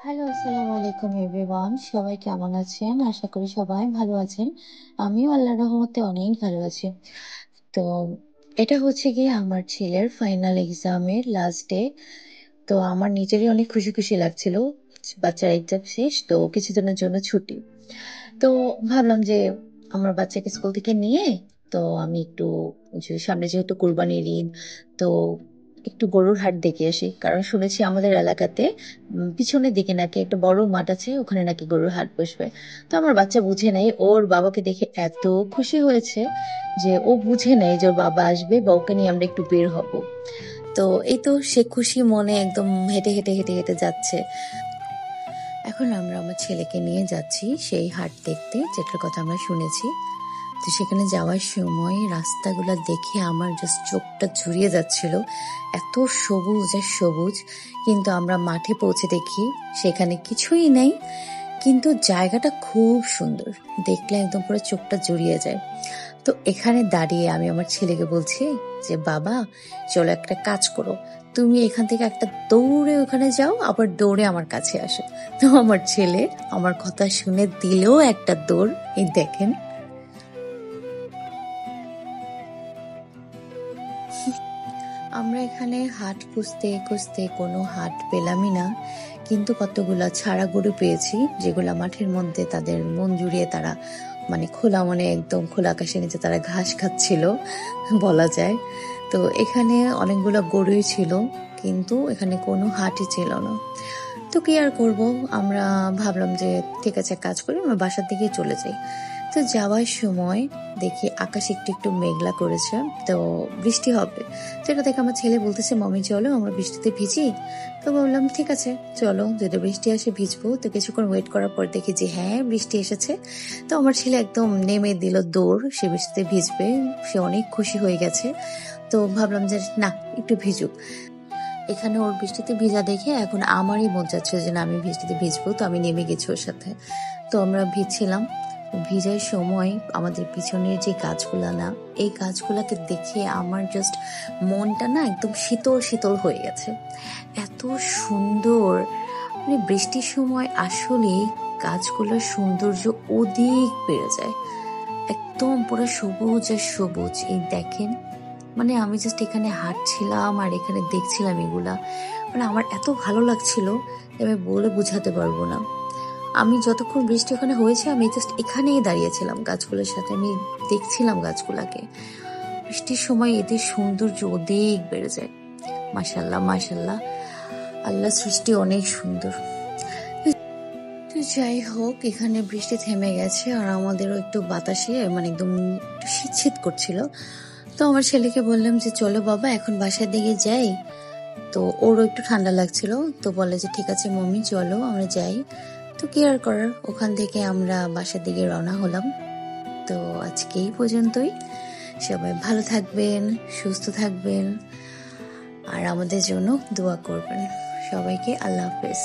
Hello, আসসালামু আলাইকুম everyone. সবাই কেমন আছেন? আশা করি সবাই ভালো আছেন। আমিও আল্লাহর রহমতে অনেক ভালো আছি। তো এটা হচ্ছে গিয়ে আমার ছেলের ফাইনাল এক্সামের লাস্ট ডে। তো আমার নিজেরই অনেক খুশি, খুশি লাগছিল। বাচ্চার এক্সাম শেষ, তো কিছুদিনের জন্য ছুটি। তো ভাবলাম যে আমার বাচ্চাকে স্কুল থেকে নিয়ে তো আমি একটু যে সামনে যেহেতু কোরবানির ঈদ, তো একটু গরুর হাট দেখে আসি। কারণ শুনেছি আমাদের এলাকাতে পিছনের দিকে নাকি একটা বড় মাঠ আছে, ওখানে নাকি গরুর হাট বসবে। তো আমার বাচ্চা বুঝে নেই, ওর বাবাকে দেখে এত খুশি হয়েছে যে ও বুঝে নেয় যে ওর বাবা আসবে বা ওকে নিয়ে আমরা একটু বের হব। তো এই তো সে খুশি মনে একদম হেঁটে হেঁটে হেঁটে হেঁটে যাচ্ছে। এখন আমরা আমার ছেলেকে নিয়ে যাচ্ছি সেই হাট দেখতে, যেটার কথা আমরা শুনেছি। তো সেখানে যাওয়ার সময় রাস্তাগুলো দেখে আমার জাস্ট চোখটা জুড়িয়ে যাচ্ছিল, এত সবুজ আর সবুজ। কিন্তু আমরা মাঠে পৌঁছে দেখি সেখানে কিছুই নেই, কিন্তু জায়গাটা খুব সুন্দর, দেখলে একদম পুরো চোখটা জুড়িয়ে যায়। তো এখানে দাঁড়িয়ে আমি আমার ছেলেকে বলছি যে বাবা, চলো একটা কাজ করো, তুমি এখান থেকে একটা দৌড়ে ওখানে যাও, আবার দৌড়ে আমার কাছে আসো। তো আমার ছেলে আমার কথা শুনে দিলেও একটা দৌড়। এই দেখেন, আমরা এখানে হাট খুঁজতে খুঁজতে কোনো হাট পেলামই না, কিন্তু কতগুলা ছাড়া গরু পেয়েছি, যেগুলা মাঠের মধ্যে তাদের মন জুড়িয়ে তারা মানে খোলা মনে একদম খোলা আকাশের নিচে তারা ঘাস খাচ্ছিল বলা যায়। তো এখানে অনেকগুলো গরুই ছিল, কিন্তু এখানে কোনো হাটই ছিল না। তো কি আর করবো, আমরা ভাবলাম যে ঠিক আছে, এক কাজ করি, আমরা বাসার দিকে চলে যাই। তো যাওয়ার সময় দেখি আকাশ একটু একটু মেঘলা করেছে, তো বৃষ্টি হবে। সেটা দেখে আমার ছেলে বলতেছে, মমি চলো আমরা বৃষ্টিতে ভিজি। তো বললাম ঠিক আছে চলো, যদি বৃষ্টি আসে ভিজবো। তো কিছুক্ষণ ওয়েট করার পর দেখি যে হ্যাঁ, বৃষ্টি এসেছে। তো আমার ছেলে একদম নেমে দিল দৌড়, সে বৃষ্টিতে ভিজবে, সে অনেক খুশি হয়ে গেছে। তো ভাবলাম যে না, একটু ভিজুক। এখানে ওর বৃষ্টিতে ভিজা দেখে এখন আমারই মন চাচ্ছে যে না, আমি বৃষ্টিতে ভিজবো। তো আমি নেমে গেছি ওর সাথে। তো আমরা ভিজছিলাম। ভিজার সময় আমাদের পিছনের যে গাছগুলা না, এই গাছগুলাকে দেখে আমার জাস্ট মনটা না একদম শীতল শীতল হয়ে গেছে। এত সুন্দর, মানে বৃষ্টির সময় আসলে গাছগুলোর সৌন্দর্য অধিক বেড়ে যায়। একদম পুরো সবুজ আর সবুজ। এই দেখেন, মানে আমি জাস্ট এখানে হাঁটছিলাম আর এখানে দেখছিলাম এগুলা, মানে আমার এত ভালো লাগছিল যে আমি বলে বোঝাতে পারবো না। আমি যতক্ষণ বৃষ্টি ওখানে হয়েছে আমি জাস্ট এখানেই দাঁড়িয়েছিলাম গাছগুলোর সাথে, আমি দেখছিলাম গাছগুলাকে। বৃষ্টির সময় এদের সৌন্দর্য অধিক বেড়ে যায়। মাশাল্লাহ মাশাল্লাহ, আল্লাহ সৃষ্টি অনেক সুন্দর। তো যাই হোক, এখানে বৃষ্টি থেমে গেছে আর আমাদেরও একটু বাতাসে মানে একদম একটু শীত শীত করছিল। তো আমার ছেলেকে বললাম যে চলো বাবা এখন বাসার দিকে যাই। তো ওরও একটু ঠান্ডা লাগছিল, তো বলে যে ঠিক আছে মম্মি চলো আমরা যাই। তো কি আর করার, ওখান থেকে আমরা বাসার দিকে রওনা হলাম। তো আজকে এই পর্যন্তই। সবাই ভালো থাকবেন, সুস্থ থাকবেন আর আমাদের জন্য দোয়া করবেন। সবাইকে আল্লাহ হাফেজ।